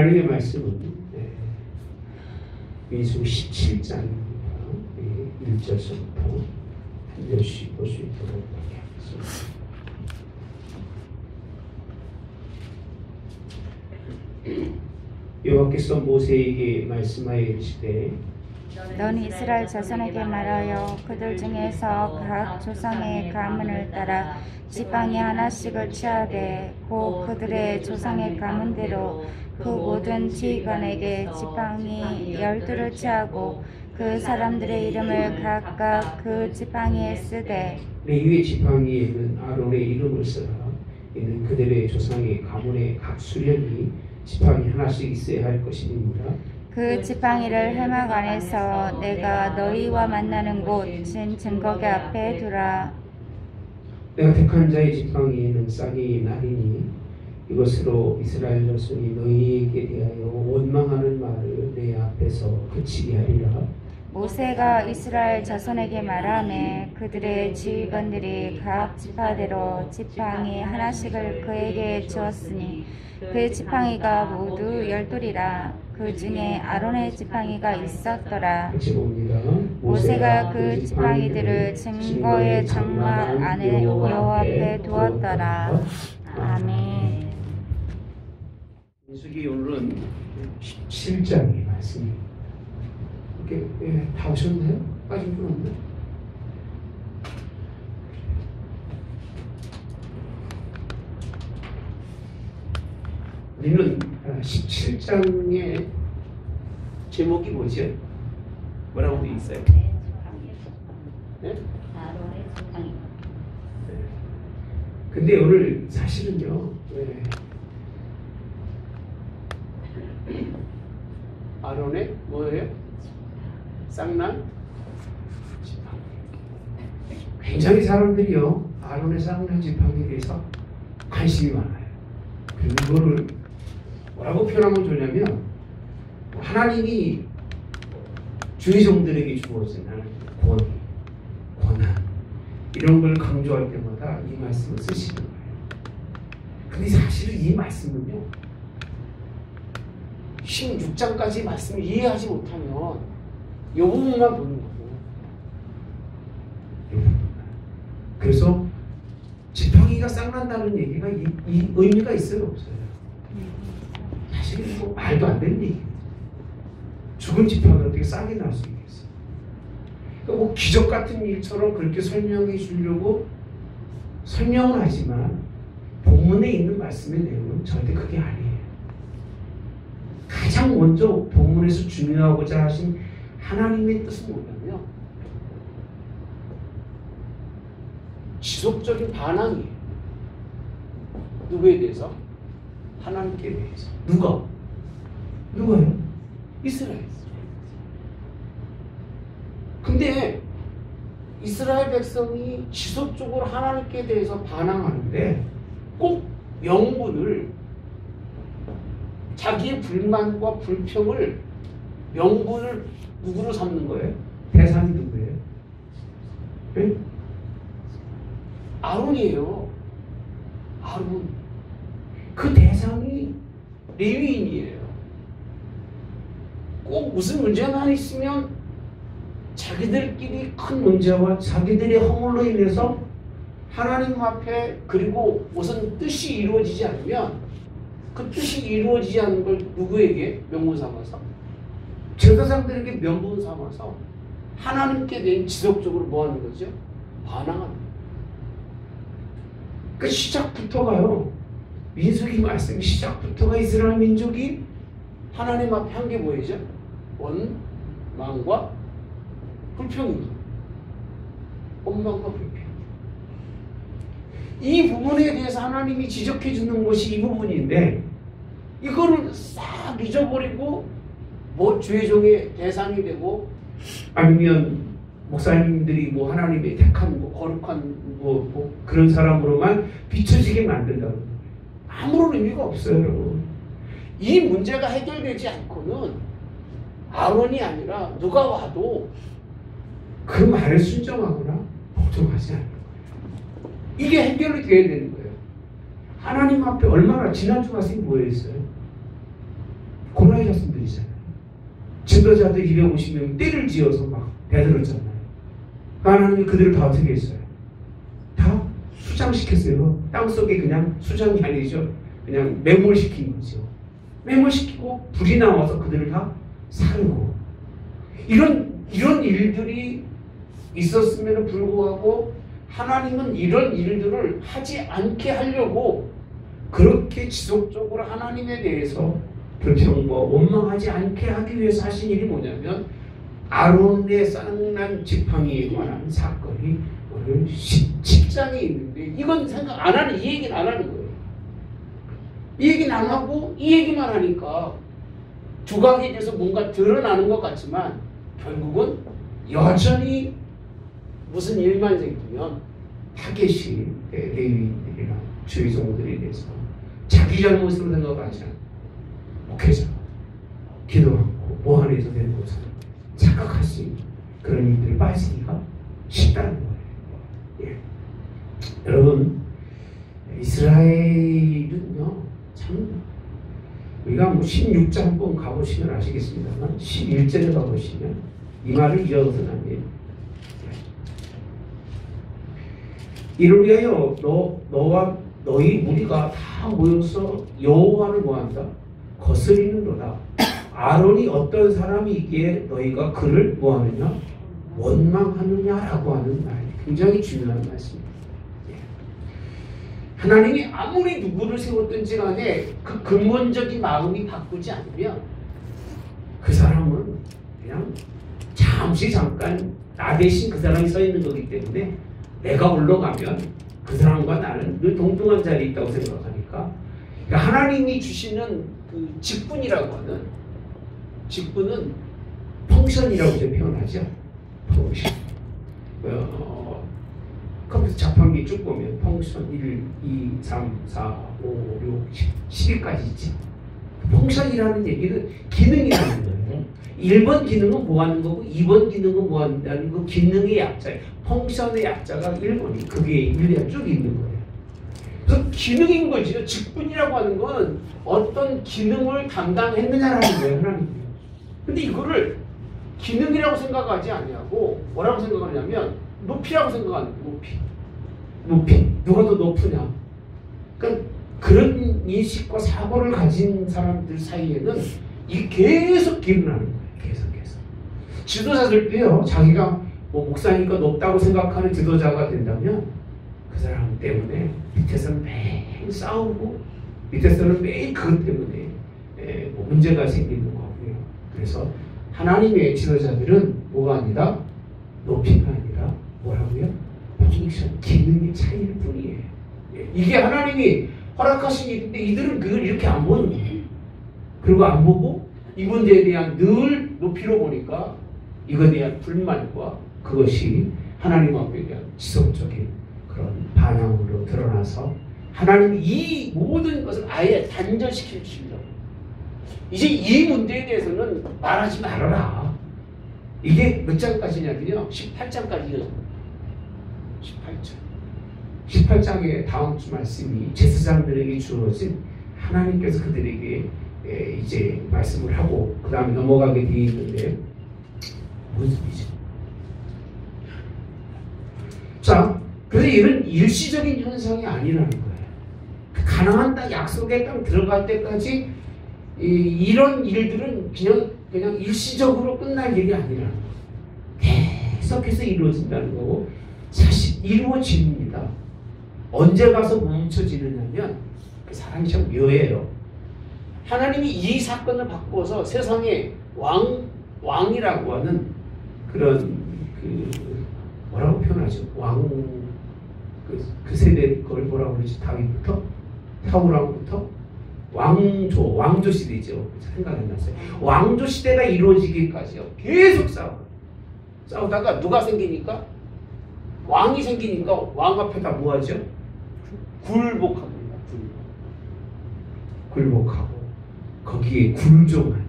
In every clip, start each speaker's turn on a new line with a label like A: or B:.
A: 하나님의 말씀은 민수기 17장입니다. 1절서부터 한 절씩 볼 수 있도록 하겠습니다. 여호와께서 모세에게 말씀하여 이르시되
B: 넌 이스라엘 자손에게 말하여 그들 중에서 각 조상의 가문을 따라 지팡이 하나씩을 취하되 곧 그들의 조상의 가문대로 그 모든 지휘관에게 지팡이 12를 취하고 그 사람들의 이름을 각각 그 지팡이에 쓰되
A: 레위의 지팡이에는 아론의 이름을 쓰라. 이는 그들의 조상의 가문의 각 수령이 지팡이 하나씩 있어야 할 것입니다.
B: 그 지팡이를 회막 안에서 내가 너희와 만나는 곳 진 증거계 앞에 두라.
A: 내가 택한 자의 지팡이에는 쌍이 나리니 이것으로 이스라엘 자손이 너희에게 대하여 원망하는 말을 내 앞에서 그치게 하리라.
B: 모세가 이스라엘 자손에게 말하매 그들의 지휘관들이 각 지파대로 지팡이 하나씩을 그에게 주었으니 그의 지팡이가 모두 12이라. 그 중에 아론의 지팡이가 있었더라. 모세가 그 지팡이들을 증거의 장막 안에 여호와 앞에 두었더라. 아멘.
A: 민수기 오늘은 17장의 말씀입니다. 이렇게 다 오셨나요? 빠진 분 없나요? 우리는 17장의 제목이 뭐죠? 뭐라고 되어 있어요? 네? 근데 오늘 사실은요, 아론의 뭐예요? 쌍난 지팡이. 굉장히 사람들이요, 아론의 쌍난 지팡이에 대해서 관심이 많아요. 그리고 이거를 뭐라고 표현하면 좋냐면, 하나님이 주의 종들에게 주어진 권위, 권한, 이런 걸 강조할 때마다 이 말씀을 쓰시는 거예요. 근데 사실은 이 말씀은요, 16장까지 말씀을 이해하지 못하면 이 부분만 보는 거예요. 그래서 지팡이가 쌍난다는 얘기가 이 의미가 있어요, 없어요? 사실 이거 말도 안 되는 얘기예요. 죽은 지팡이가 어떻게 쌍이 날 수 있겠어요? 그러니까 뭐 기적 같은 일처럼 그렇게 설명해 주려고 설명은 하지만 본문에 있는 말씀의 내용은 절대 그게 아니에요. 가장 먼저 본문에서 중요하고자 하신 하나님의 뜻은 뭐냐면 지속적인 반항이에요. 누구에 대해서? 하나님께 대해서. 누가요? 이스라엘. 근데 이스라엘 백성이 지속적으로 하나님께 대해서 반항하는데 꼭 명분을, 자기의 불만과 불평을 명분을 누구로 삼는 거예요? 대상이 누구예요? 네? 아론이에요. 아론. 그 대상이 레위인이에요. 꼭 무슨 문제만 있으면 자기들끼리 큰 문제와 자기들의 허물로 인해서 하나님 앞에, 그리고 우선 뜻이 이루어지지 않으면 그 뜻이 이루어지지 않은 걸 누구에게 명분 삼아서? 제사장들에게 명분 삼아서 하나님께 대해 지속적으로 뭐 하는 거죠? 반항하는 거예요. 그 시작부터가요, 민수기 말씀 시작부터가 이스라엘 민족이 하나님 앞에 한 게 뭐이죠? 원망과 불평입니다. 원망과 불평. 이 부분에 대해서 하나님이 지적해 주는 것이 이 부분인데, 이거를 싹 잊어버리고 뭐 주의종의 대상이 되고, 아니면 목사님들이 뭐 하나님의 택한 뭐 거룩한 뭐 그런 사람으로만 비춰지게 만든다고. 아무런 의미가 없어요, 여러분. 이 문제가 해결되지 않고는 아론이 아니라 누가 와도 그 말을 순종하거나 복종하지 않는 거예요. 이게 해결이 돼야 되는 거예요. 하나님 앞에 얼마나, 지난주 말씀이 뭐였어요? 레바의 자손들이잖아요. 지도자들 250명 떼를 지어서 막 대들었잖아요. 하나님이 그들을 다 어떻게 했어요? 다 수장시켰어요. 땅속에 그냥 수장이 아니죠. 그냥 매몰시킨 거죠. 매몰시키고 불이 나와서 그들을 다 사르고 이런 일들이 있었음에도 불구하고 하나님은 이런 일들을 하지 않게 하려고 그렇게 지속적으로 하나님에 대해서 불평과 원망하지 않게 하기 위해서 하신 일이 뭐냐면 아론의 쌍난 지팡이에 관한 사건이 오늘 10장에 있는데 이건 생각 안 하는, 이 얘기는 안 하는 거예요. 이 얘기는 안 하고 이 얘기만 하니까 두각에 대해서 뭔가 드러나는 것 같지만 결국은 여전히 무슨 일만 생기면 타겟이 레위인들이나 주의 종들에 대해서 자기 잘못으로 생각하지 않고 목회자가 기도 않고 뭐 안에서 되는 것을 착각할 수 있는 그런 일들이 빠지기가 쉽다는 거예요. 예. 여러분 이스라엘은요 참 우리가 뭐 16장 한번 가보시면 아시겠습니다만 11절에 가보시면 이 말을 이어서 나옵니다. 이를 위하여 너와 너희 무리가 다 모여서 여호와를 뭐한다? 거스리는도다. 아론이 어떤 사람이기에 너희가 그를 뭐하느냐? 원망하느냐라고 하는 말. 굉장히 중요한 말씀입니다. 하나님이 아무리 누구를 세웠든지 간에 그 근본적인 마음이 바꾸지 않으면 그 사람은 그냥 잠깐 나 대신 그 사람이 서 있는 거기 때문에 내가 올라가면 그 사람과 나는 늘 동등한 자리에 있다고 생각하니까 그러니까 하나님이 주시는 그 직분이라고 하는 직분은 펑션이라고 제가 표현하죠. 펑션. 컴퓨터 자판기 쭉 보면 펑션 1, 2, 3, 4, 5, 6, 10까지 있지. 펑션이라는 얘기는 기능이라는 거예요. 1번 기능은 뭐 하는 거고 2번 기능은 뭐 한다는 거 기능의 약자예요. 펑션의 약자가 1번이 그게 일리가 쭉 있는 거예요. 그래서 기능인 거죠. 직분이라고 하는 건 어떤 기능을 담당했느냐라는 거예요. 하나님이. 근데 이거를 기능이라고 생각하지 아니하고 뭐라고 생각하냐면 높이라고 생각하는 거예요. 높이. 누가 더 높으냐. 그러니까 그런 인식과 사고를 가진 사람들 사이에는 이게 계속 기능하는 거예요. 계속. 지도자들도요. 자기가 뭐 목사니까 높다고 생각하는 지도자가 된다면 그 사람 때문에 밑에서는 매일 싸우고 밑에서는 매일 그것 때문에 뭐 문제가 생기는 거고요. 그래서 하나님의 지도자들은 뭐가 아니라 높이가 아니라 뭐라고요? 펑션, 기능의 차이일 뿐이에요. 이게 하나님이 허락하신 일인데 이들은 그걸 이렇게 안 보는 거예요. 그리고 안 보고 이 문제에 대한 늘 높이로 보니까 이거에 대한 불만과 그것이 하나님 앞에 대한 지속적인 그런 반항으로 드러나서 하나님이 이 모든 것을 아예 단절시켜 주신다고. 이제 이 문제에 대해서는 말하지 말아라. 이게 몇 장까지냐면요. 18장까지요. 18장의 다음 주 말씀이 제사장들에게 주어진 하나님께서 그들에게 이제 말씀을 하고 그 다음에 넘어가게 되어 있는데 모습이죠. 자, 그래서 이런 일시적인 현상이 아니라는 거예요. 가나안 땅 약속의 땅 들어갈 때까지 이런 일들은 그냥 일시적으로 끝날 일이 아니라는 거예요. 계속해서 이루어진다는 거고 사실 이루어집니다. 언제 가서 멈춰지느냐면 그 사람이 참 묘해요. 하나님이 이 사건을 바꿔서 세상에 왕이라고 하는 그런 뭐라고 표현하죠? 그 세대 그걸 뭐라고 그러지? 다윗부터 사울왕부터 왕조 시대죠. 생각이 났어요. 왕조 시대가 이루어지기까지요. 계속 싸우다가 누가 생기니까 왕이 생기니까 왕 앞에다 뭐 하죠? 굴복합니다. 굴복하고 거기에 굴종하는.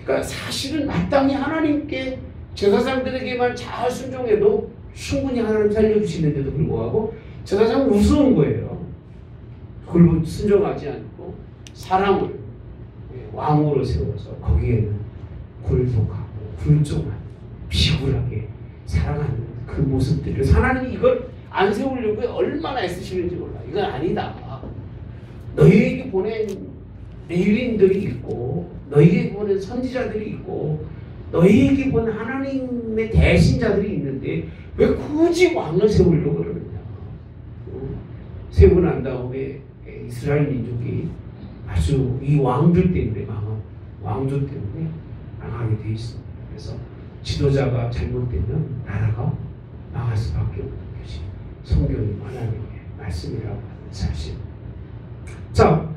A: 그러니까 사실은 마땅히 하나님께 제사장들에게만 잘 순종해도 충분히 하나님 살려주시는데도 불구하고 제사장은 우스운 거예요. 굴복 순종하지 않고 사람을 왕으로 세워서 거기에는 굴복하고 굴종하고 비굴하게 살아가는 그 모습들을 하나님이 이걸 안 세우려고 얼마나 애쓰시는지 몰라. 이건 아니다. 너희에게 보낸 레위인들이 있고 너희에게 보낸 선지자들이 있고 너희에게 보낸 하나님의 대신자들이 있는데 왜 굳이 왕을 세우려고 그러느냐. 세우고 난 다음에 이스라엘 민족이 아주 이 왕들 때문에 왕조 때문에 망하게 돼 있습니다. 그래서 지도자가 잘못되면 나라가 망할 수밖에 없는 것이 성경의 하나님의 말씀이라고 하는 사실. 자,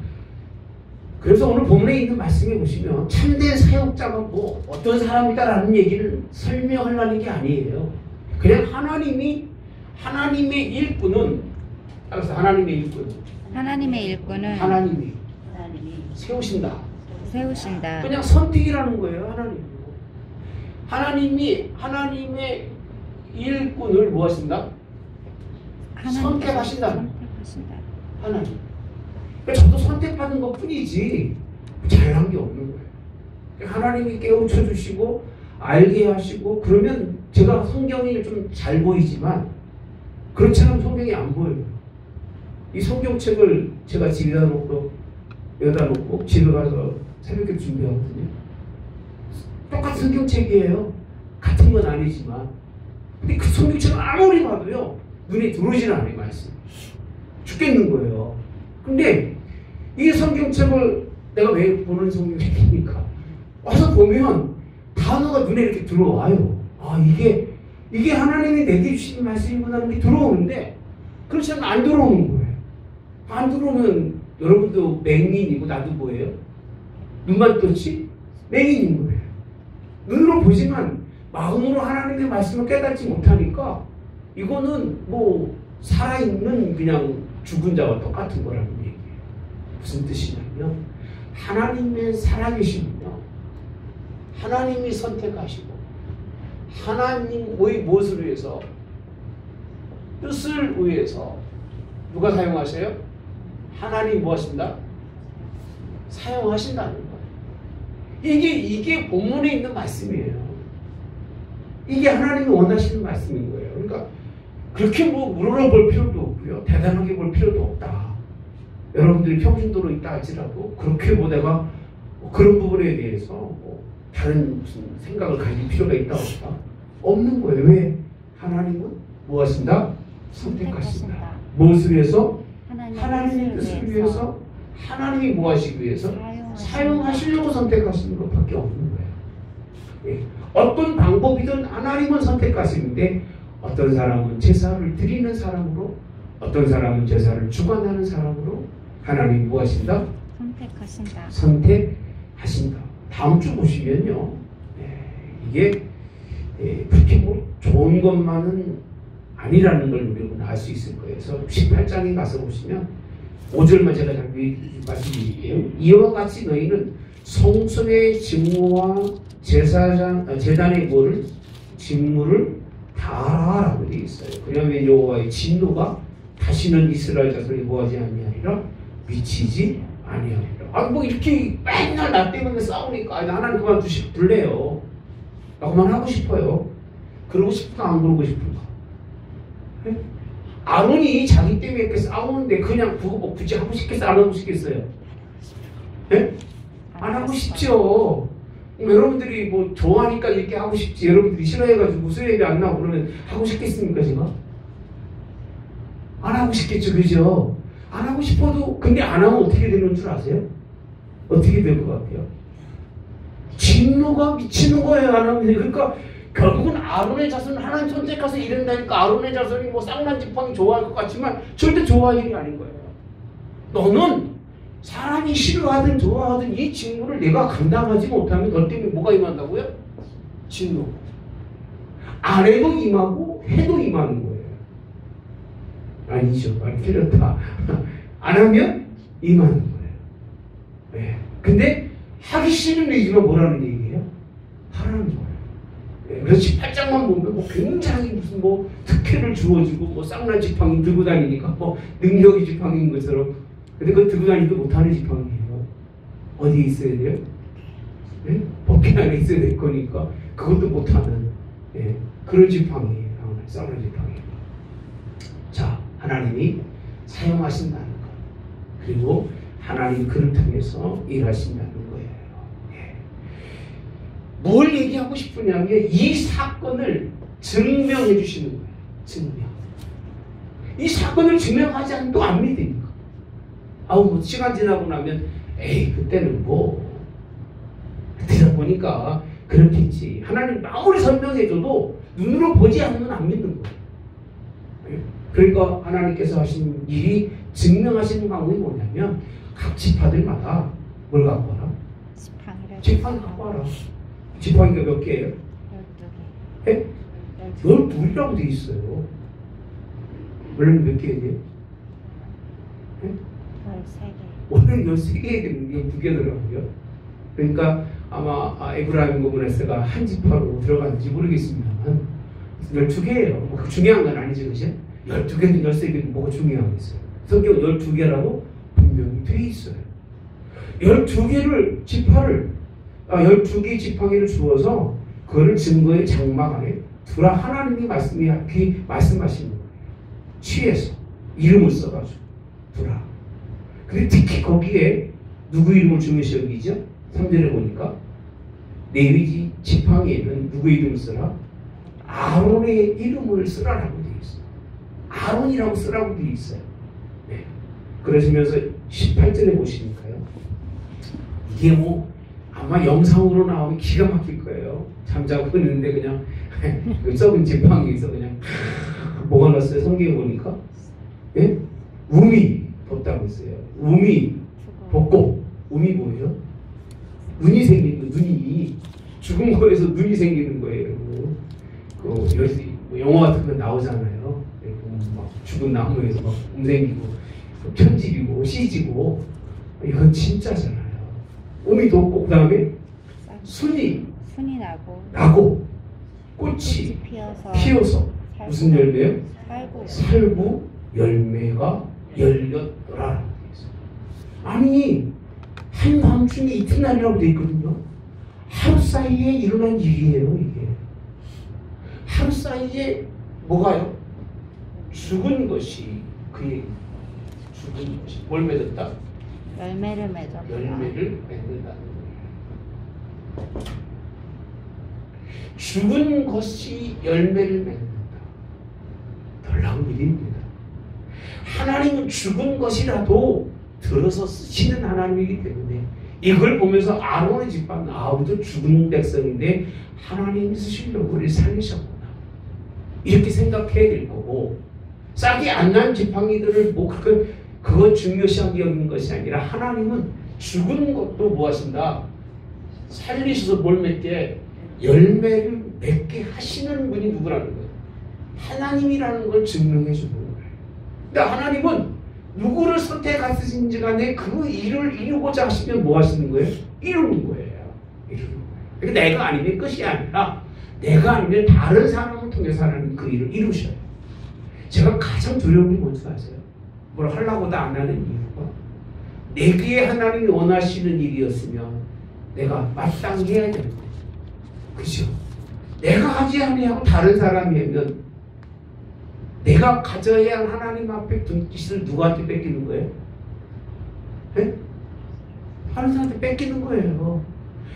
A: 그래서 오늘 본문에 있는 말씀에 보시면 참된 사역자가 뭐 어떤 사람이다라는 얘기를 설명하려는 게 아니에요. 그냥 하나님의 일꾼은 따라서 하나님의 일꾼은 하나님이 세우신다. 그냥 선택이라는 거예요. 하나님의 일꾼을 무엇인가? 선택하신다. 하나님. 저도 선택받은 것 뿐이지 잘한 게 없는 거예요. 하나님이 깨우쳐 주시고 알게 하시고 그러면 제가 성경이 좀 잘 보이지만 그렇지 않으면 성경이 안 보여요. 이 성경책을 제가 집에다 놓고 집에 가서 새벽에 준비하거든요. 똑같은 성경책이에요. 같은 건 아니지만 근데 그 성경책을 아무리 봐도요 눈에 들어오지는 않아요. 말씀 죽겠는 거예요. 근데 이 성경책을 내가 왜 보는 성경책입니까? 와서 보면 단어가 눈에 이렇게 들어와요. 아 이게 하나님이 내게 주신 말씀이구나 하는 게 들어오는데 그렇지 않으면 안 들어오는 거예요. 안 들어오면 여러분도 맹인이고 나도 뭐예요? 눈만 떴지? 맹인인 거예요. 눈으로 보지만 마음으로 하나님의 말씀을 깨닫지 못하니까 이거는 뭐 살아있는 그냥 죽은 자와 똑같은 거라는 얘기예요. 무슨 뜻이냐면 하나님의 살아계시면요 하나님이 선택하시고 하나님의 무엇을 위해서 뜻을 위해서 누가 사용하세요? 하나님이 무엇입니다? 사용하신다는 거예요. 이게 본문에 있는 말씀이에요. 이게 하나님이 원하시는 말씀인 거예요. 그러니까 그렇게 뭐 물어볼 필요도 없고요. 대단하게 볼 필요도 없다. 여러분들이 평신도로 있다 할지라도 그렇게 뭐 내가 그런 부분에 대해서 뭐 다른 무슨 생각을 가질 필요가 있다 없다? 없는 거예요. 왜? 하나님은 무엇인가? 선택하신다. 무엇을 위해서? 하나님의 뜻을 위해서 하나님이 무엇이기 위해서? 사용하시려고 선택하시는 것밖에 없는 거예요. 예. 어떤 방법이든 하나님은 선택하시는데 어떤 사람은 제사를 드리는 사람으로 어떤 사람은 제사를 주관하는 사람으로 하나님이 무엇인가? 선택하신다. 다음 주 보시면요. 이게 그렇게 뭐 좋은 것만은 아니라는 걸 우리는 알 수 있을 거예요. 그래서 18장에 가서 보시면 5절만 제가 잠깐 말씀드릴게요. 이와 같이 너희는 성소의 직무와 제단의 직무를 다하라고 되어 있어요. 그러면 여호와의 진노가 다시는 이스라엘 자손이 뭐하지 아니하리라 미치지 아니하리라. 뭐 이렇게 맨날 나 때문에 싸우니까 나는 그만두실래요. 나 그만하고 싶어요. 그러고 싶은가 안 그러고 싶은가? 네? 아론이 자기 때문에 이렇게 싸우는데 그냥 그거 뭐 굳이 하고 싶겠어요? 안 하고 싶겠어요? 네? 안 하고 싶죠. 여러분들이 뭐 좋아하니까 이렇게 하고 싶지 여러분들이 싫어해가지고 수요일에 안 나오고 그러면 하고 싶겠습니까 제가? 안 하고 싶겠죠. 그죠? 안 하고 싶어도 근데 안 하면 어떻게 되는 줄 아세요? 어떻게 될 것 같아요? 진노가 미치는 거예요. 안 하면. 그러니까 결국은 아론의 자손은 하나님 선택해서 이른다니까 아론의 자손이 뭐 쌍난 지팡이 좋아할 것 같지만 절대 좋아할 일이 아닌 거예요. 너는 사람이 싫어하든 좋아하든 이 직무를 내가 감당하지 못하면 너 때문에 뭐가 임한다고요? 진노. 안 해도 임하고 해도 임하는 거예요. 아니죠. 말 틀렸다. 안 하면 임하는 거예요. 네. 근데 하기 싫은 얘기가 뭐라는 얘기예요? 하라는 거예요. 네. 그래서 18장만 보면 뭐 굉장히 무슨 뭐 특혜를 주어지고 뭐 쌍난 지팡이 들고 다니니까 뭐 능력이 지팡이인 것처럼 근데 그거 들고 다니도 못하는 지팡이에요. 어디에 있어야 돼요? 예? 법궤 안에 있어야 될 거니까 그것도 못하는 예, 그런 지팡이에요. 썰은 지팡이. 자, 하나님이 사용하신다는 것, 그리고 하나님 그를 통해서 일하신다는 거예요. 예. 뭘 얘기하고 싶으냐면 이 사건을 증명해 주시는 거예요. 증명. 이 사건을 증명하지 않으면 또 안 믿으니까. 아우, 뭐 시간 지나고 나면 에이, 그때는 뭐 그러다 보니까 그렇겠지. 하나님 아무리 설명해줘도 눈으로 보지 않으면 안 믿는 거예요. 그러니까 하나님께서 하신 일이 증명하시는 방법이 뭐냐면 각 지파들마다 뭘 갖고 와라? 지팡이 갖고 와라. 지팡이가 몇 개예요? 12개. 예? 12개라고 돼 있어요. 원래는 몇 개예요? 예?
B: 13개.
A: 원래는 13개에 12개더라고요. 그러니까 아마 에브라임 고브네스가 한 지파로 들어갔는지 모르겠습니다만 12개예요. 뭐 중요한 건 아니죠, 그죠? 12개든 13개든 뭐가 중요하겠어요. 성경 12개라고 분명히 돼 있어요. 12개를 지파를 12개 지팡이를 주어서 그거를 증거의 장막 안에 두라. 하나님이 말씀하시는 거예요. 취해서 이름을 써가지고 두라. 근데 특히 거기에 누구 이름을 중요시 여기죠? 3절에 보니까 레위 지팡이에는 누구 이름을 쓰라? 아론의 이름을 쓰라라고 되어 있어요. 아론이라고 쓰라고 되어 있어요. 네. 그러시면서 18절에 보시니까요. 이게 뭐 아마 영상으로 나오면 기가 막힐 거예요. 잠자고 있는데 그냥 그 썩은 지팡이에서 그냥 뭐가 났어요? 성경에 보니까 예? 우미 뒀다고 했어요. 우미 뒀고, 우미 뭐예요? 눈이 생기는 거, 눈이 죽은 거에서 눈이 생기는 거예요. 그 영화 같은 거 나오잖아요. 막 죽은 나무에서 막 생기고 편집이고 CG고 이건 진짜잖아요. 우미 돋고 그 다음에 순이 나고 꽃이 피어서 무슨 열매요? 살구 열매가 열렸더라. 아니 한밤중에 이튿날이라고 되어 있거든요. 하루 사이에 일어난 일이에요. 이게 하루 사이에 뭐가요? 죽은 것이 그의 죽은 것이 뭘 맺었다?
B: 열매를 맺었다.
A: 열매를 맺는다는 거예요. 죽은 것이 열매를 맺는다. 놀라운 일입니다. 하나님은 죽은 것이라도 들어서 쓰시는 하나님이기 때문에 이걸 보면서 아론의 집안 아우도 죽은 백성인데 하나님이 쓰시려고 우리 살리셨구나 이렇게 생각해야 될 거고, 싹이 안 난 지팡이들을 뭐 그거 중요시하게 여기는 것이 아니라 하나님은 죽은 것도 뭐 하신다? 살리셔서 뭘 맺게? 열매를 맺게 하시는 분이 누구라는 거예요? 하나님이라는 걸 증명해 주는 거예요. 그러니까 하나님은 누구를 선택하시는지 간에 그 일을 이루고자 하시면 뭐 하시는 거예요? 이루는 거예요. 이루는 거예요. 그러니까 내가 아니면 끝이 아니라 내가 아니면 다른 사람을 통해서 하나님 그 일을 이루셔요. 제가 가장 두려운 게 뭔지 아세요? 뭘 하려고도 안 하는 이유가 내게 하나님이 원하시는 일이었으면 내가 마땅히 해야 되는 거예요. 그죠? 내가 하지 아니하고 다른 사람이 하면 내가 가져야 할 하나님 앞에 둔 뜻을 누구한테 뺏기는 거예요? 네? 다른 사람한테 뺏기는 거예요.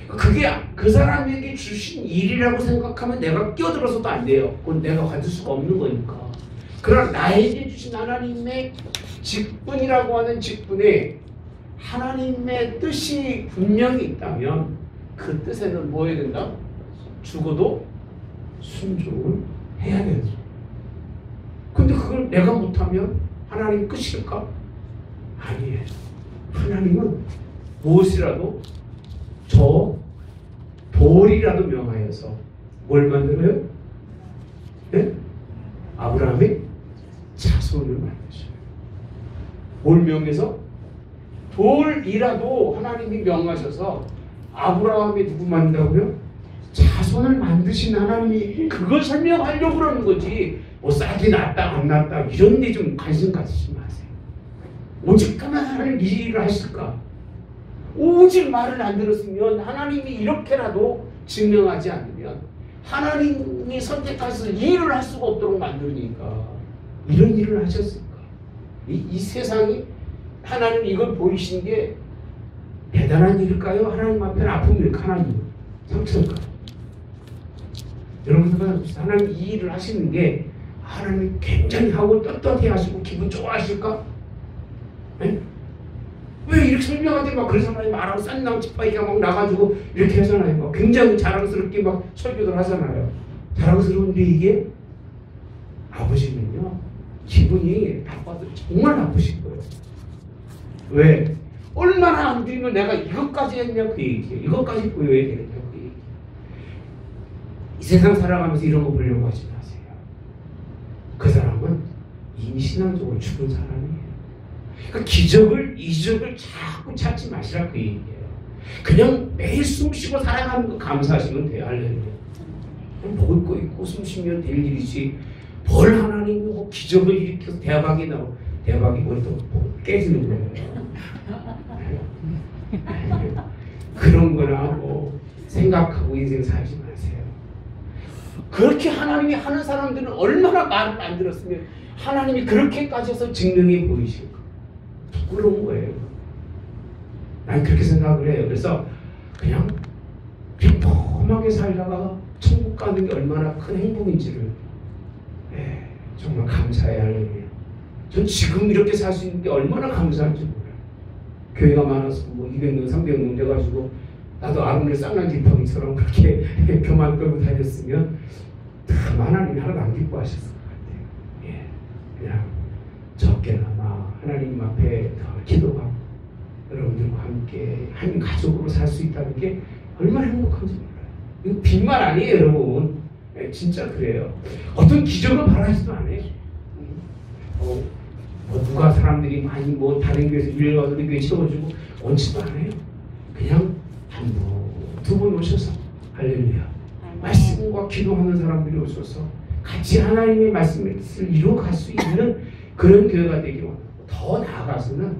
A: 그게 그 사람에게 주신 일이라고 생각하면 내가 끼어들어서도 안 돼요. 그건 내가 가질 수가 없는 거니까. 그러나 나에게 주신 하나님의 직분이라고 하는 직분에 하나님의 뜻이 분명히 있다면 그 뜻에는 뭐 해야 된다? 죽어도 순종을 해야 되죠. 근데 그걸 내가 못하면 하나님 끝일까? 아니에요. 하나님은 무엇이라도 저 돌이라도 명하여서 뭘 만들어요? 네? 아브라함의 자손을 만드셔요. 뭘 명해서? 돌이라도 하나님이 명하셔서 아브라함이 누구 만든다고요? 자손을 만드신 하나님이 그걸 설명하려고 그러는 거지. 뭐 싹이 났다 안 났다 이런 데 좀 관심 가지지 마세요. 오직가만 하나님 이 일을 하실까? 오직 말을 안 들었으면 하나님이 이렇게라도 증명하지 않으면 하나님이 선택해서 일을 할 수가 없도록 만드니까 이런 일을 하셨을까? 이 세상이 하나님 이걸 보이신 게 대단한 일일까요? 하나님 앞에는 아픔일까? 하나님 상처일까요? 여러분 하나님 이 일을 하시는 게 하나님 굉장히 하고 떳떳해 하시고 기분 좋아하실까? 네? 왜 이렇게 설명할 때 막 그러잖아요. 말하고 싼낭 찌빠이가 막 나가지고 이렇게 하잖아요. 막 굉장히 자랑스럽게 막 설교를 하잖아요. 자랑스러운데 이게 아버지는요 기분이 나빠도 정말 나쁘신 거예요. 왜? 얼마나 안 되면 내가 이것까지 했냐 그 얘기예요. 이것까지 보여야 되겠냐 그 얘기예요. 이 세상 살아가면서 이런 거 보려고 하지 마세요. 그 사람은 이미 신앙적으로 죽은 사람이에요. 그러니까 기적을, 이적을 자꾸 찾지 마시라 그 얘기예요. 그냥 매일 숨 쉬고 살아가는 거 감사하시면 돼요. 할렐루야. 먹을 거 있고 숨 쉬면 될 일이지 뭘 하나님이 뭐 기적을 일으켜서 대박이 나고 대박이 또 깨지는 거예요. 그런 거나 뭐 생각하고 인생 살지 마세요. 그렇게 하나님이 하는 사람들은 얼마나 말을 안 들었으면 하나님이 그렇게까지 해서 증명해 보이실까? 부끄러운 거예요. 난 그렇게 생각을 해요. 그래서 그냥 평범하게 살다가 천국 가는 게 얼마나 큰 행복인지를 정말 감사해야 하는. 전 지금 이렇게 살 수 있는 게 얼마나 감사한지 몰라요. 교회가 많아서 뭐 200명, 300명 돼가지고 나도 아론의 쌍난 지팡이처럼 그렇게 교만 떨고 다녔으면 참 하나님이 하나도 안 기뻐하셨을 것 같아요. 그냥 적게나마 하나님 앞에 더 기도하고 여러분들과 함께 한 가족으로 살 수 있다는 게 얼마나 행복한지 몰라요. 이거 빈말 아니에요, 여러분. 진짜 그래요. 어떤 기적을 바라지도 않아요. 누가 사람들이 많이 뭐 다른 교회에서 일해가서 우리 교회 채워주고 원치도 않아요. 그냥 한 번, 두 번 오셔서 할렐루야. 말씀과 기도하는 사람들이 오셔서 같이 하나님의 말씀을 이루어갈 수 있는 그런 교회가 되기를 원하고 더 나아가서는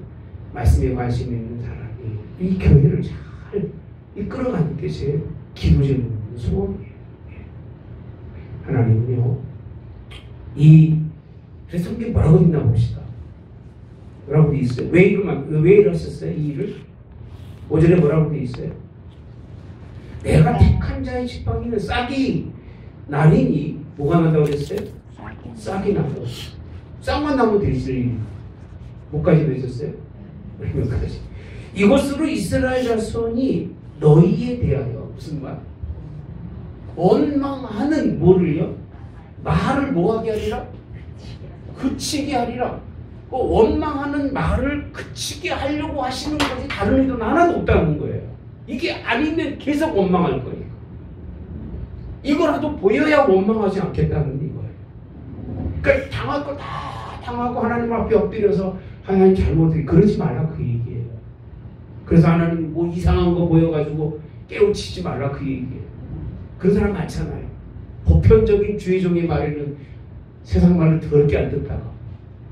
A: 말씀에 관심 있는 사람이 이 교회를 잘 이끌어가는 게 제 기도적인 소원이에요. 하나님은요, 그래서 성경에 뭐라고 있나 봅시다. 뭐라고 돼 있어요? 왜 이러셨어요? 이 일을? 5절에 뭐라고 돼 있어요? 내가 택한 자의 지팡이는 싹이 나리니 뭐가 난다고 그랬어요? 싹이 나고 싹만 나면 되지. 뭐까지 맺었어요? 몇까지? 이것으로 이스라엘 자손이 너희에 대하여 무슨 말? 원망하는 뭐를요? 말을 뭐하게 하리라? 그치게 하리라. 그 원망하는 말을 그치게 하려고 하시는 것이 다른 의도는 하나도 없다는 거예요. 이게 아니면 계속 원망할 거니까. 이거라도 보여야 원망하지 않겠다는 이거예요. 그러니까 당할 거 다 당하고 하나님 앞에 엎드려서 하나님 잘못해 그러지 말라 그 얘기예요. 그래서 하나님 뭐 이상한 거 보여가지고 깨우치지 말라 그 얘기예요. 그런 사람 많잖아요. 보편적인 주의종의 말에는 세상 말을 더럽게 안 듣다가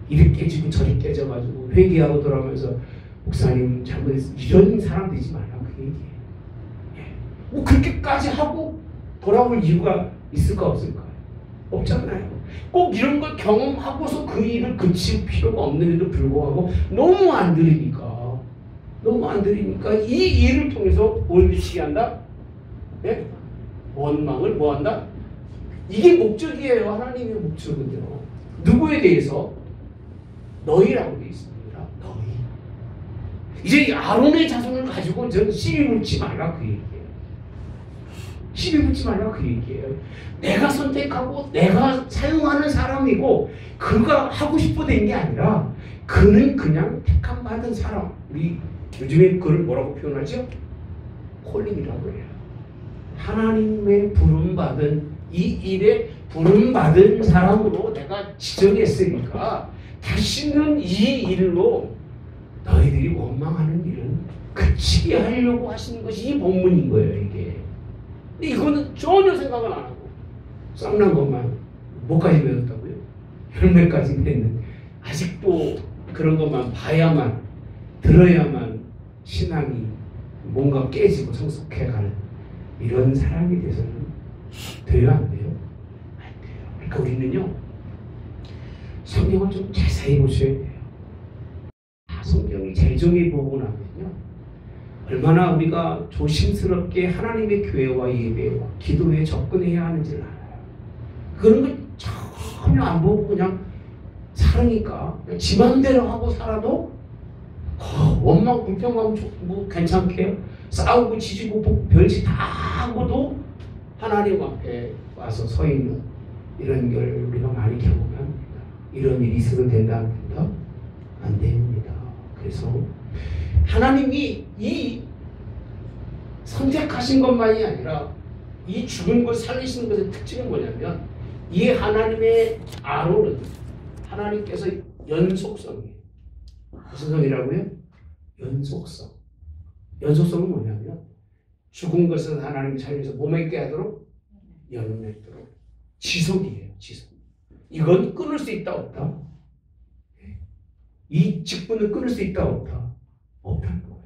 A: 이리 깨지고 저리 깨져가지고 회개하고 돌아오면서 목사님 잘못했어 이런 사람 되지 말라 그 얘기예요. 뭐 그렇게까지 하고 돌아올 이유가 있을까 없을까요? 없잖아요. 꼭 이런 걸 경험하고서 그 일을 그칠 필요가 없는데도 불구하고 너무 안 들으니까 이 일을 통해서 뭘 미치게 한다? 네? 원망을 뭐 한다? 이게 목적이에요. 하나님의 목적은요. 누구에 대해서? 너희라고 되어 있습니다. 너희. 이제 아론의 자손을 가지고 전 시비 붙지 말라 그 얘기예요. 시비 붙지 말라 그 얘기예요. 내가 선택하고 내가 사용하는 사람이고 그가 하고 싶어 된 게 아니라 그는 그냥 택함 받은 사람. 우리 요즘에 그걸 뭐라고 표현하죠? 콜링이라고 해요. 하나님의 부름받은 이 일에 부름받은 사람으로 내가 지정했으니까 다시는 이 일로 너희들이 원망하는 일은 그치게 하려고 하시는 것이 이 본문인 거예요. 이게. 근데 이거는 전혀 생각을 안 하고 쌍난 것만 뭐까지 배웠다고요? 열매까지 맺는 아직도 그런 것만 봐야만 들어야만 신앙이 뭔가 깨지고 성숙해가는 이런 사람이 돼서는 돼요, 안 돼요? 안 돼요. 그러니까 우리는요, 성경을 좀 자세히 보셔야 돼요. 성경이 재정의 보고 나면요, 얼마나 우리가 조심스럽게 하나님의 교회와 예배와 기도에 접근해야 하는지를 알아요. 그런 걸 전혀 안 보고 그냥 살으니까 지 맘대로 하고 살아도 원망 불평하고 뭐 괜찮게요. 싸우고 지지고 별짓 다 하고도 하나님 앞에 와서 서 있는 이런 걸 우리가 많이 경험합니다. 이런 일이 있어도 된답니다. 안 됩니다. 그래서 하나님이 이 선택하신 것만이 아니라 이 죽은 것 살리시는 것의 특징은 뭐냐면, 이 하나님의 아론은 하나님께서 연속성이에요. 무슨 성이라고요? 연속성. 연속성은 뭐냐면 죽은 것은 하나님이 살려서 몸에 있게 하도록 연맥도록 지속이에요. 지속. 이건 끊을 수 있다 없다? 이 직분을 끊을 수 있다 없다? 없다는 거예요.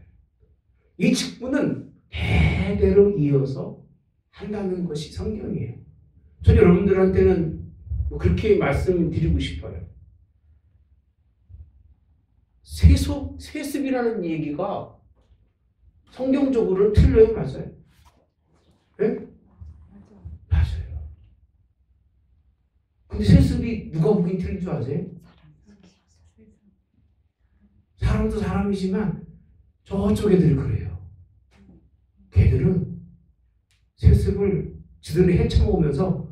A: 이 직분은 대대로 이어서 한다는 것이 성경이에요. 전 여러분들한테는 그렇게 말씀드리고 싶어요. 세습이라는 얘기가 성경적으로는 틀려요, 맞아요? 네? 맞아요. 근데 세습이 누가 보긴 틀린 줄 아세요? 사람도 사람이지만 저쪽 애들이 그래요. 걔들은 세습을 지들이 헤쳐먹으면서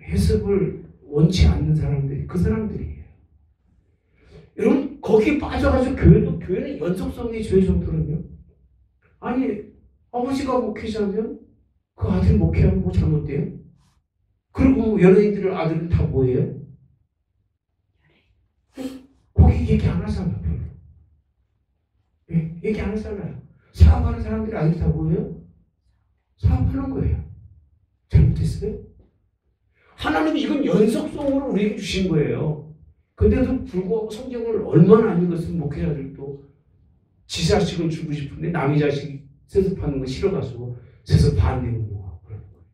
A: 해습을 원치 않는 사람들이 그 사람들이에요. 여러분, 거기에 빠져가지고 교회는 연속성의 죄 정도는요. 아니, 아버지가 목회자면 그 아들 목회하면 뭐 잘못돼요? 그리고 연예인들의 아들은 다 뭐예요? 거기 얘기 안 하잖아, 별로. 얘기 안 하잖아요. 사업하는 사람들의 아들이 다 뭐예요? 사업하는 거예요. 잘못했어요? 하나님이 이건 연속성으로 우리에게 주신 거예요. 근데도 불구하고 성경을 얼마나 안 읽었으면 목회자들도 지 자식은 주고 싶은데 남의 자식 세습하는 거 싫어가지고 세습 반대로 뭐하고 그러는 거예요.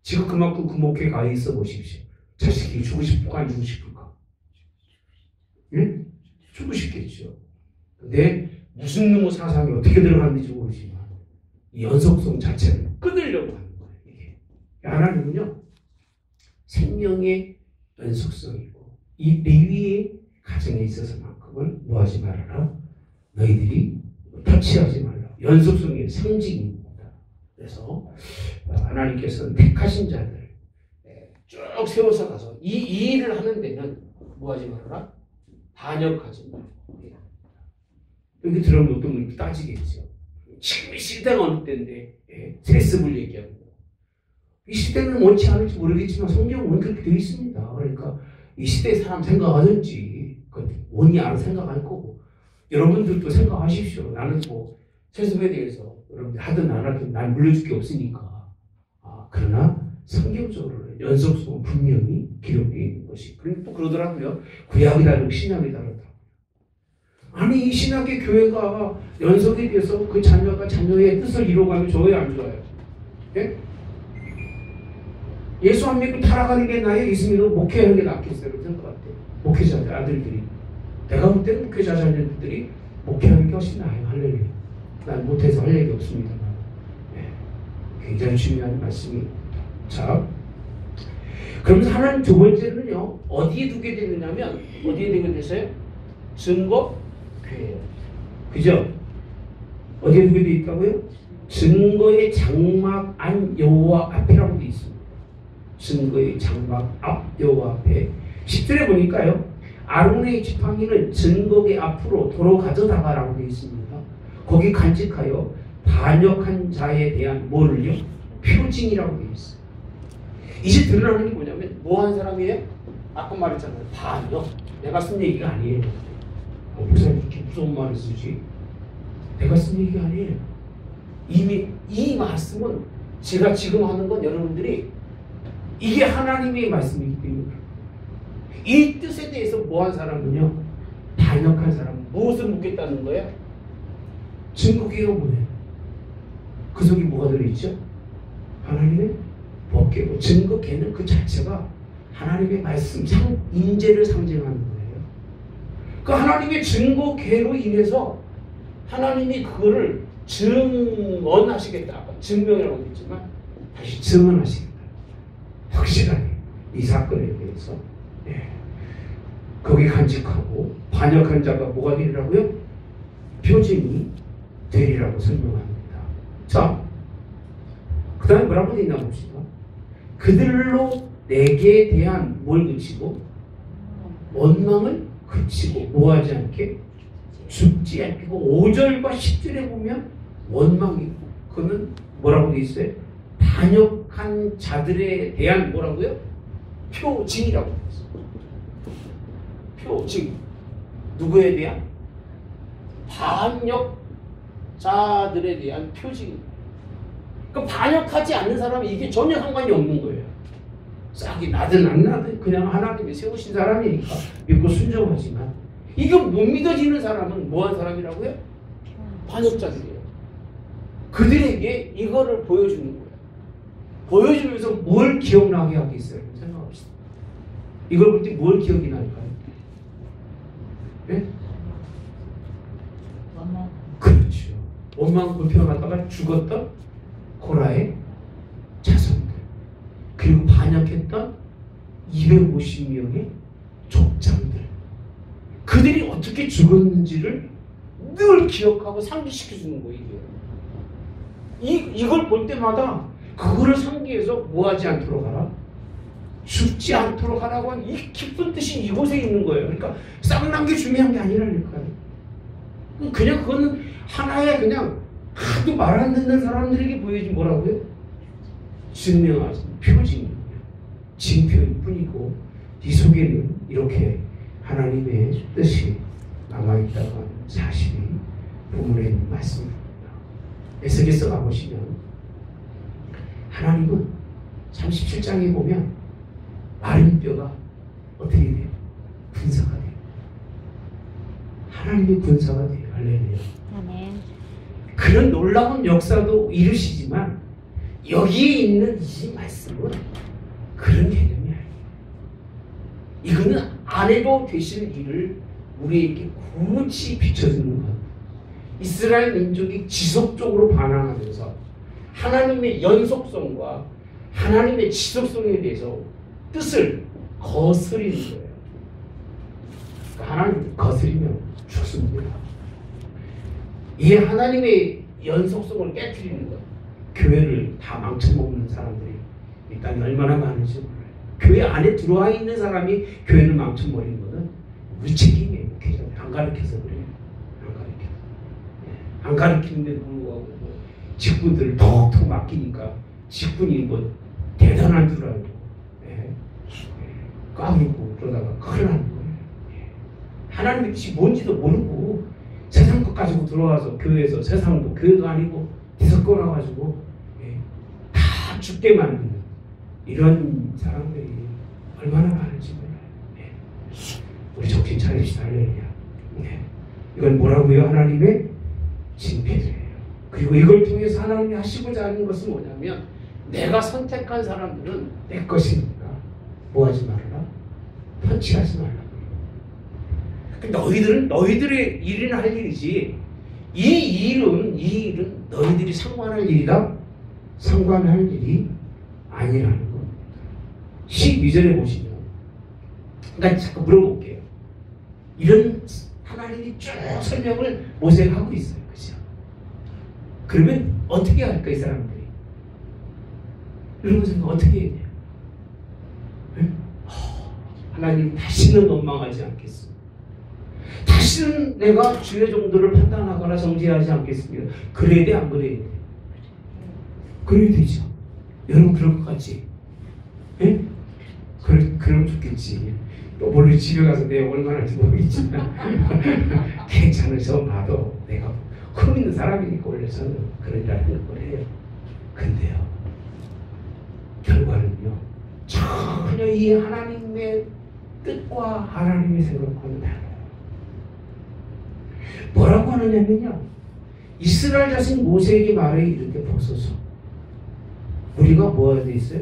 A: 지금 그만큼 그 목회에 가 있어 보십시오. 자식이 주고 싶을까 안 주고 싶을까? 예? 주고 싶겠죠. 근데 무슨 놈의 사상이 어떻게 들어갔는지 모르지만 이 연속성 자체를 끊으려고 하는 거예요. 이게 하나님은요, 생명의 연속성이고 이 레위의 가정에 있어서만큼은 뭐하지 말아라. 너희들이 터치하지 말라. 연속성의 상징입니다. 그래서 하나님께서는 택하신 자들 쭉 세워서 가서 이 일을 하는 데는 뭐하지 말아라. 반역하지 말라. 여기 들어오면 어떤 분이 따지겠죠. 지금 이 시대가 어느 때인데 세습을 얘기하고 이 시대는 원치 않을지 모르겠지만 성경은 그렇게 되어 있습니다. 그러니까 이 시대의 사람 생각하든지 원이 알아서 생각할 거고 여러분들도 생각하십시오. 나는 뭐 세습에 대해서 여러분들 하든 안 하든 난 물려줄 게 없으니까. 그러나 성경적으로 연속성은 분명히 기록되어 있는 것이. 그리고 또 그러더라고요. 구약이 다르고 신약이 다르다. 아니 이 신학의 교회가 연속에 대해서 그 자녀가 자녀의 뜻을 이루어가면 좋아요 안 좋아요? 예? 예수 안 믿고 타락하는 게 나아요? 예수 믿고 목회하는 게 낫겠어요? 그런 것 같아요. 목회자들 아들들이 내가 볼 때는 목회자 자녀들이 목회하는 게 훨씬 나아요. 할렐루야. 난 못해서 할 얘기 없습니다만 굉장히 중요한 말씀입니다. 자, 그러면서 하나님 두 번째는요 어디에 두게 되느냐면 어디에 두게 되세요? 증거 교회예요. 그죠? 어디에 두게 돼 있다고요? 증거의 장막 안 여호와 앞이라고 돼 있습니다. 증거의 장막 앞 여호와 앞에 10절에 보니까요 아론의 지팡이는 증거의 앞으로 도로 가져다가라고 돼 있습니다. 거기 간직하여 반역한 자에 대한 뭐를요? 표징이라고 돼 있어요. 이제 드러나는 게 뭐냐면 뭐한 사람이에요? 아까 말했잖아요. 반역. 내가 쓴 얘기가 아니에요. 목사님 이렇게 무서운 말을 쓰지? 내가 쓴 얘기가 아니에요. 이미 이 말씀은 제가 지금 하는 건 여러분들이 이게 하나님의 말씀이기 때문에 이 뜻에 대해서 뭐한 사람은요? 반역한 사람. 무엇을 묻겠다는 거예요? 증거계가 뭐예요? 그 속에 뭐가 들어있죠? 하나님의 법계고, 증거계는 그 자체가 하나님의 말씀, 인재를 상징하는 거예요. 그 하나님의 증거계로 인해서 하나님이 그거를 증언하시겠다. 아까 증명이라고 했지만 다시 증언하시겠다. 확실하게 이 사건에 대해서 거기 간직하고 반역한 자가 뭐가 되리라고요? 표징이 되리라고 설명합니다. 자, 그 다음에 뭐라고 되어 있나 봅시다. 그들로 내게 대한 뭘 그치고? 원망을 그치고 뭐하지 않게? 죽지 않게. 5절과 10절에 보면 원망이, 그거는 뭐라고 되어 있어요? 반역한 자들에 대한 뭐라고요? 표징이라고 되어 있어요. 표징. 누구에 대한? 반역자들에 대한 표징입니다. 그 반역하지 않는 사람은 이게 전혀 상관이 없는 거예요. 싹이 나든 안 나든 그냥 하나님이 세우신 사람이니까 믿고 순종하지만, 이거 못 믿어지는 사람은 뭐한 사람이라고요? 반역자들이에요. 그들에게 이거를 보여주는 거예요. 보여주면서 뭘 기억나게 하겠어요? 생각합시다. 이걸 볼 때 뭘 기억이 날까요? 네? 그렇죠. 원망 불평하다가 죽었던 고라의 자손들, 그리고 반역했던 250명의 족장들, 그들이 어떻게 죽었는지를 늘 기억하고 상기시켜주는 거예요. 이걸 볼 때마다 그거를 상기해서 뭐하지 않도록 하라? 죽지 않도록 하라고 하는 이 깊은 뜻이 이곳에 있는 거예요. 그러니까 쌍난 게 중요한 게 아니라니까요. 그냥 그거는 하나의 그냥 하도 말 안 듣는 사람들에게 보여진 뭐라고요? 증명하신 표징이에요. 징표일 뿐이고, 이 속에는 이렇게 하나님의 뜻이 남아있다고 하는 사실이 본문에 있는 말씀입니다. 에스겔서 가보시면 하나님은 37장에 보면 마른 뼈가 어떻게 돼요? 분사가 돼요. 하나님의 분사가 돼요. 할렐루야. 아멘. 그런 놀라운 역사도 이루시지만 여기에 있는 이 말씀은 그런 개념이 아니에요. 이거는 안 해도 되실 일을 우리에게 굳이 비춰주는 것. 이스라엘 민족이 지속적으로 반항하면서 하나님의 연속성과 하나님의 지속성에 대해서 뜻을 거스리는 거예요. 그러니까 하나님을 거스리면 죽습니다. 이 하나님의 연속성을 깨트리는 것, 교회를 다 망쳐먹는 사람들이 이 땅에 얼마나 많은지 몰라요. 교회 안에 들어와 있는 사람이 교회를 망쳐버리는 것은 무책임이에요. 안 가르쳐서 그래요. 안 가르치는데도 불구하고 직분들을 톡톡 맡기니까 직분이 뭐 대단한 줄 알고 까불고 그러다가 큰일 나는 거예요. 하나님의 뜻이 뭔지도 모르고 세상 것 가지고 들어와서 교회에서, 세상도 교회도 아니고 뒤섞어 놔가지고 다 죽게 만드는 이런 사람들이 얼마나 많은지 몰라요. 우리 정신 차립시다. 할렐루야. 이건 뭐라고요? 하나님의 징표예요. 그리고 이걸 통해서 하나님이 하시고자 하는 것은 뭐냐면, 내가 선택한 사람들은 내 것이니까 뭐하지 말아라? 편취하지 말라. 너희들은 너희들의 일이나 할 일이지, 이 일은 너희들이 상관할 일이다? 상관할 일이 아니라는 겁니다. 12절에 보시면, 그러니까 잠깐 물어볼게요. 이런 하나님이 쭉 설명을 모세가 하고 있어요. 그죠? 그러면 어떻게 할까, 이 사람들이? 이런 것은 어떻게 해야 돼요? 네? 하나님 다시는 원망하지 않겠습니다. 다시는 내가 주의 정도를 판단하거나 정죄하지 않겠습니다. 그래야 돼, 안 그래야 돼? 그래야 되죠. 여러분 그럴 것 같지? 예? 그럼 좋겠지. 또 물론 집에 가서 내가 얼마나 할지 모르겠지만 괜찮으셔 봐도 내가 흠 있는 사람이니까 원래 저는 그런 일 하는 거예요. 근데요, 결과는요, 전혀 이 하나님의 뜻과 하나님의 생각과는 달라요. 뭐라고 하느냐면요, 이스라엘 자신 모세에게 말해 이렇게 벗어서 우리가 뭐 해야 돼 있어요?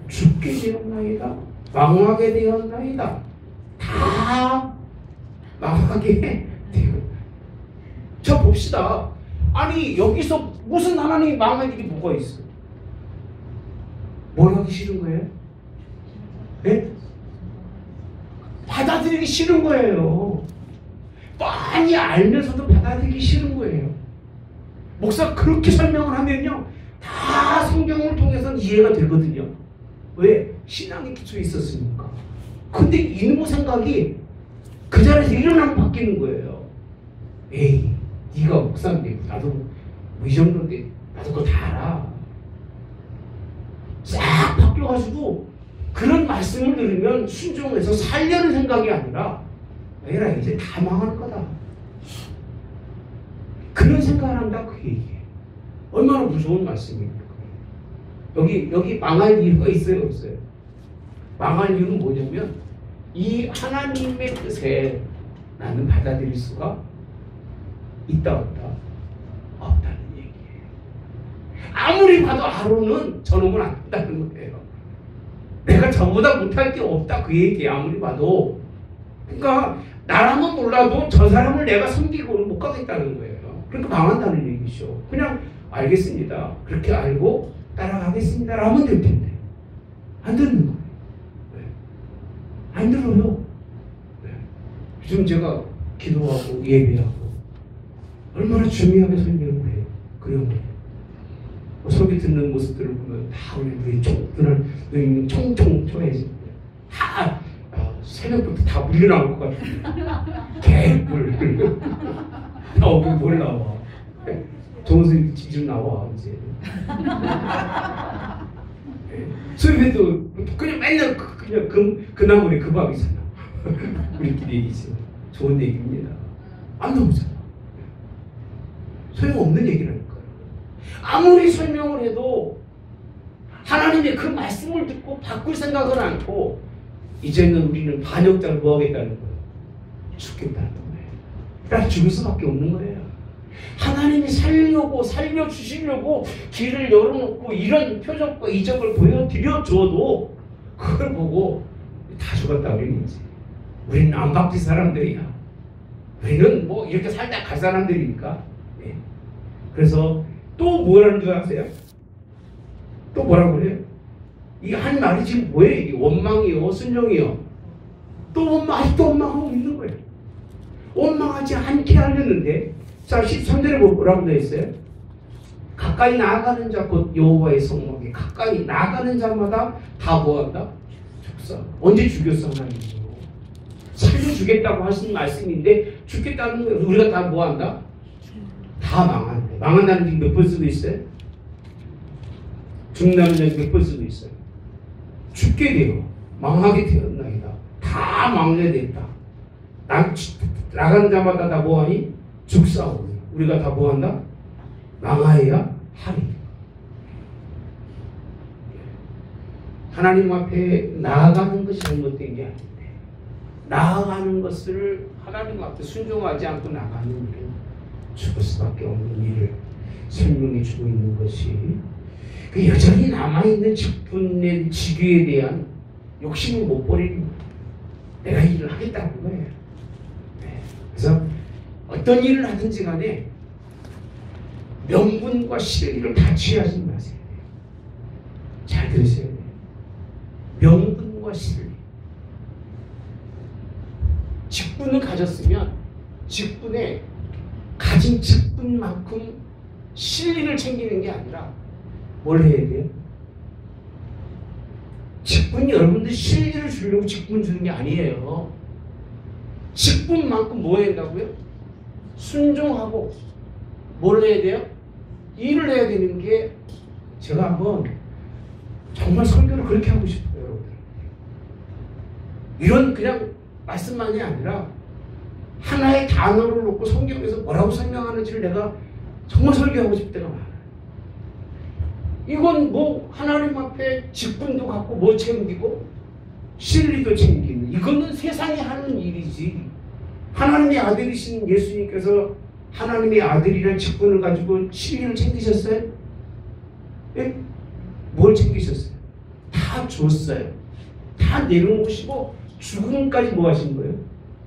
A: 죽게 되었나이다. 망하게 되었나이다. 다 망하게 되었. 자 봅시다. 아니 여기서 무슨 하나님이 망할 일이 뭐가 있어? 뭘 하기 싫은 거예요? 네? 받아들이기 싫은 거예요. 뻔히 알면서도 받아들이기 싫은 거예요. 목사가 그렇게 설명을 하면요 다 성경을 통해서는 이해가 되거든요. 왜? 신앙의 기초에 있었으니까. 근데 이놈의 생각이 그 자리에서 일어나면 바뀌는 거예요. 에이 네가 목사인데 나도 뭐 이 정도인데 나도 그거 다 알아. 싹 바뀌어가지고 그런 말씀을 들으면 순종해서 살려는 생각이 아니라 에라 이제 다 망하는 거다. 그런 생각을 한다 그 얘기예요. 얼마나 무서운 말씀입니까? 여기 망할 이유가 있어요 없어요? 망할 이유는 뭐냐면 이 하나님의 뜻에 나는 받아들일 수가 있다 없다? 없다는 얘기예요. 아무리 봐도 아론은 저놈은 안 된다는 거예요. 내가 저보다 못할 게 없다 그 얘기예요. 아무리 봐도. 그러니까 나라면 몰라도 저 사람을 내가 섬기고는 못 가겠다는 거예요. 그러니까 망한다는 얘기죠. 그냥 알겠습니다. 그렇게 알고 따라가겠습니다. 라면 될 텐데 안 듣는 거예요. 네. 안 들어요. 네. 요즘 제가 기도하고 예배하고 얼마나 중요하게 설명을 해요. 그런 거예요. 설교 듣는 모습들을 보면 다 우리 눈이 총총 초해집니다. 다 새벽부터 다 물려나올 것 같아요. 개뿔. 나오기 뭘 나와. 정선생님 집중 나와 이제. 수입해도 그냥 맨날 그냥 그 나물에 그 밥이잖아. 우리끼리 얘기지. 좋은 얘기입니다. 안 나오잖아. 소용없는 얘기라니까요. 아무리 설명을 해도 하나님의 그 말씀을 듣고 바꿀 생각은 않고 이제는 우리는 반역자를 뭐 하겠다는 거예요? 죽겠다는 거예요. 그러니까 죽을 수밖에 없는 거예요. 하나님이 살려주시려고 길을 열어놓고 이런 표적과 이적을 보여드려줘도 그걸 보고 다 죽었다 우리는 이제. 우리는 안박지 사람들이야. 우리는 뭐 이렇게 살다 갈 사람들이니까. 네. 그래서 또 뭐라는 줄 아세요? 또 뭐라고 그래요? 이 한 말이 지금 뭐예요? 이게 원망이요? 순종이요? 아직도 원망하고 있는 거예요. 원망하지 않게 하려는데 자 13절에 뭐라고 되어 있어요? 가까이 나아가는 자 곧 여호와의 성막에 가까이 나아가는 자마다 다 뭐한다? 죽사. 언제 죽였어 하나님이? 살려주겠다고 하신 말씀인데 죽겠다는 거예요. 우리가 다 뭐한다? 다 망한다. 망한다는 얘기 몇 번 쓰고 있어요? 죽는다는 얘기 몇 번 쓰고 있어요? 죽게 돼요. 망하게 되었나이다. 다 망하게 됐다. 나가는 자마다 다 뭐하니? 죽사오니. 우리가 다 뭐한다? 망하여야 하리. 하나님 앞에 나아가는 것이 잘못된 게 아닌데 나아가는 것을 하나님 앞에 순종하지 않고 나가는 일은 죽을 수밖에 없는 일을 설명해 주고 있는 것이 그 여전히 남아있는 직분의 직위에 대한 욕심을 못 버리는 거예요. 내가 일을 하겠다는 거예요. 네. 그래서 어떤 일을 하든지 간에 명분과 실리를 다 취하지 마세요. 잘 들으셔야 돼요. 명분과 실리. 직분을 가졌으면 직분에 가진 직분만큼 실리를 챙기는 게 아니라 뭘 해야 돼요? 직분이 여러분들 실리를 주려고 직분 주는 게 아니에요. 직분만큼 뭐 해야 된다고요? 순종하고 뭘 해야 돼요? 일을 해야 되는 게 제가 한번 정말 설교를 그렇게 하고 싶어요. 여러분들. 이런 그냥 말씀만이 아니라 하나의 단어를 놓고 성경에서 뭐라고 설명하는지를 내가 정말 설교하고 싶을 때가 많아요. 이건 뭐 하나님 앞에 직분도 갖고 뭐 챙기고 실리도 챙기는 이거는 세상이 하는 일이지 하나님의 아들이신 예수님께서 하나님의 아들이라는 직분을 가지고 신리를 챙기셨어요? 예? 뭘 챙기셨어요? 다 줬어요. 다 내려놓으시고 죽음까지 뭐 하신 거예요?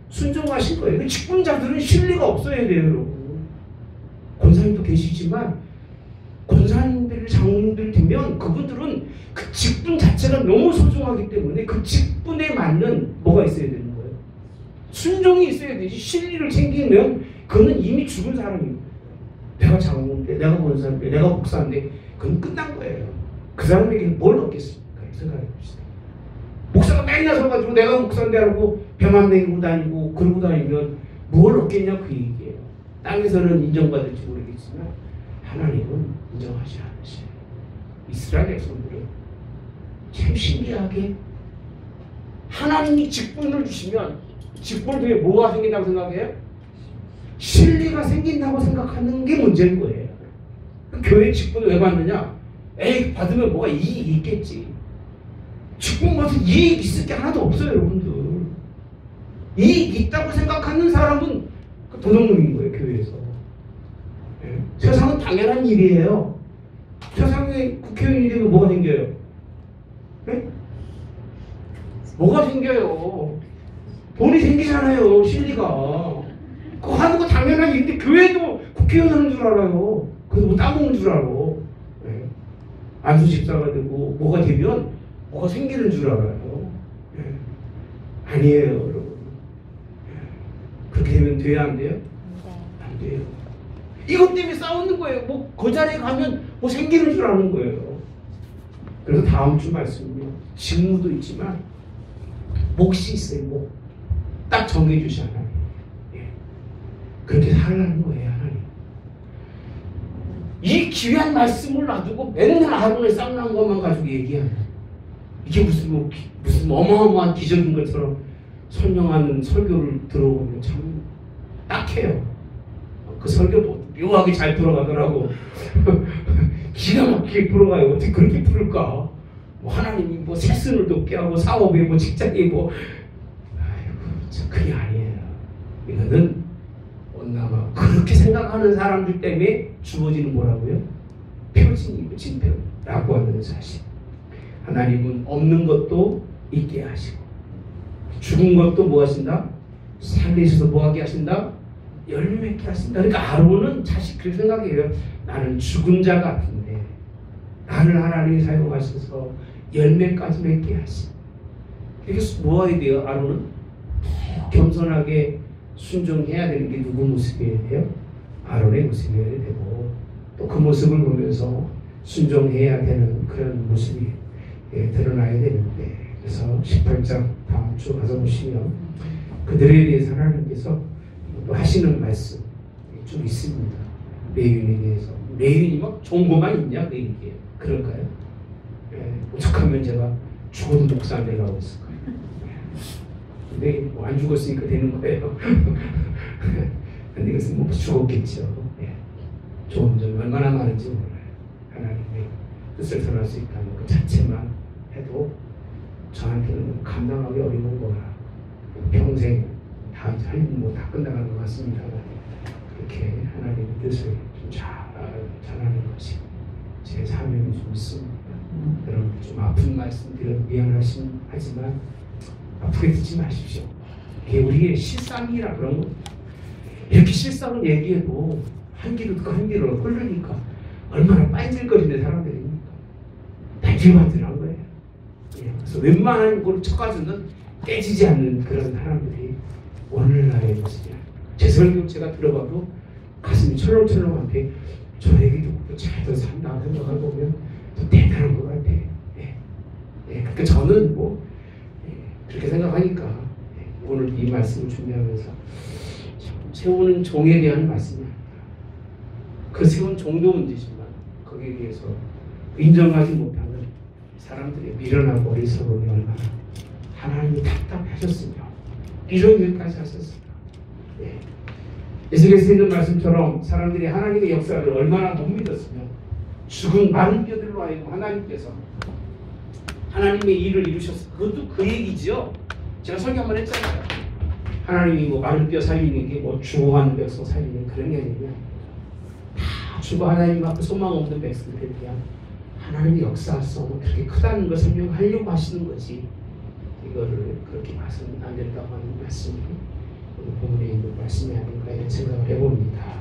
A: 순종하신 거예요. 직분자들은 신뢰가 없어야 돼요, 여러분. 권사님도 계시지만 권사님들, 장로님들 되면 그분들은 그 직분 자체가 너무 소중하기 때문에 그 직분에 맞는 뭐가 있어야 되는 거예요? 순종이 있어야 되지. 신뢰를 챙기면 그거는 이미 죽은 사람입니다. 내가 장로인데, 내가 권사인데, 내가 목사인데 그건 끝난 거예요. 그 사람에게 뭘 얻겠습니까? 생각해 봅시다. 목사가 맨날 서가지고 내가 목사인데 하고 벼만 내고 다니고 그러고 다니면 뭘 얻겠냐 그 얘기예요. 땅에서는 인정받을지 모르겠지만 하나님은 인정하지 않으세요. 이스라엘 백성들은 참 신기하게 하나님이 직분을 주시면 직분 중에 뭐가 생긴다고 생각해요? 신뢰가 생긴다고 생각하는 게 문제인 거예요. 교회 직분을 왜 받느냐? 에이, 받으면 뭐가 이익이 있겠지. 직분 받아서 이익 있을 게 하나도 없어요, 여러분들. 이익 있다고 생각하는 사람은 도둑놈인 거예요, 교회에서. 네? 세상은 당연한 일이에요. 세상에 국회의원이 되면 뭐가 생겨요? 네? 뭐가 생겨요? 돈이 생기잖아요, 실리가. 그거 하는 거 당연한 일인데 교회도 국회의원 하는 줄 알아요. 그래서 뭐 따먹는 줄 알아. 네? 안수 집사가 되고 뭐가 되면 뭐가 생기는 줄 알아요. 네? 아니에요, 여러분. 그렇게 되면 돼야 안 돼요? 안 돼요. 이것 때문에 싸우는 거예요. 뭐 그 자리에 가면 뭐 생기는 줄 아는 거예요. 그래서 다음 주 말씀은요. 직무도 있지만 몫이 있어요. 목. 딱 정해주시잖아요. 예. 그렇게 살라는 거예요, 하나님. 이 귀한 말씀을 놔두고 맨날 아론을 쌍난 것만 가지고 얘기하는 이게 무슨 어마어마한 기적인 것처럼 설명하는 설교를 들어보면 참 딱해요. 그 설교도 묘하게 잘 들어가더라고. 기가 막히게 풀어가요. 어떻게 그렇게 풀을까? 뭐 하나님이 뭐 세순을 돕게 하고 사업에 뭐 직장에 뭐 아이고 그게 아니에요. 이거는 온나마 그렇게 생각하는 사람들 때문에 주어지는 뭐라고요? 표징이고 진표라고 하는 사실. 하나님은 없는 것도 있게 하시고 죽은 것도 뭐 하신다? 살리셔서 뭐 하게 하신다? 열매 맺게 하신다. 그러니까 아론은 자식 그 생각이에요. 나는 죽은 자 같은데 나를 하나님이 사용하셔서 열매까지 맺게 하신. 이게 뭐 해야 돼요? 아론은 겸손하게 순종해야 되는 게 누구 모습이어야 돼요? 아론의 모습이어야 되고 또 그 모습을 보면서 순종해야 되는 그런 모습이 드러나야 되는데 그래서 18장 다음 주 가서 보시면 그들에 대해서 하나님께서 또 하시는 말씀 좀 있습니다. 레위인에 대해서. 레위인이 막 좋은 것만 있냐? 그 얘기예요. 그럴까요? 오죽하면 제가 죽어도 목사 안 되려고 했을 거예요. 근데 뭐 안 죽었으니까 되는 거예요. 근데 그것은 뭐 죽었겠죠. 좋은 점이 얼마나 많은지 몰라요. 하나님의 뜻을 전할 수 있다는 것 자체만 해도 저한테는 감당하기 어려운 거라. 평생 다 다 끝나가는 것 같습니다. 그렇게 하나님의 뜻을 좀 잘 전하는 것이 제 사명인 줄 믿습니다. 여러분 좀 아픈 말씀 드려 미안하지만 아프게 듣지 마십시오. 이게 우리의 실상이라 그런 거. 이렇게 실상을 얘기해도 한 귀로 듣고 한 귀로 흘르니까 얼마나 빤질거리는 사람들입니까? 단질반질한 거예요. 그래서 웬만한 걸 쳐가지고는 깨지지 않는 그런 사람들이 오늘날의 모습이야. 제 설교 제가 들어봐도 가슴이 철렁철렁한데 저에게도 잘도 산다 생각을 보면 더 대단한 것 같아. 그러니까 저는 뭐 그렇게 생각하니까 오늘 이 말씀을 준비하면서 세우는 종에 대한 말씀이 아니다. 그 세운 종도 문제지만 거기에 대해서 인정하지 못하는 사람들의 미련하고 어리석음이 얼마나 하나님이 답답하셨으며 이런 일까지 하셨을까. 에스겔서에 있는 말씀처럼 사람들이 하나님의 역사를 얼마나 못 믿었으면 죽은 마른 뼈들로 하여금 하나님께서 하나님의 일을 이루셨어. 그것도 그 얘기지요. 제가 설교 한번 했잖아요. 하나님이 뭐 마른 뼈 살리는 게 뭐 죽어가는 백성 살리는 그런 게 아니고요. 다 죽어 하나님 앞에 소망 없는 백성들에 대한 하나님의 역사성은 그렇게 크다는 걸 설명하려고 하시는 거지. 이거를 그렇게 봐서는 안 된다고 하는 말씀이 오늘 본문에 있는 말씀이 아닌가 이런 생각을 해봅니다.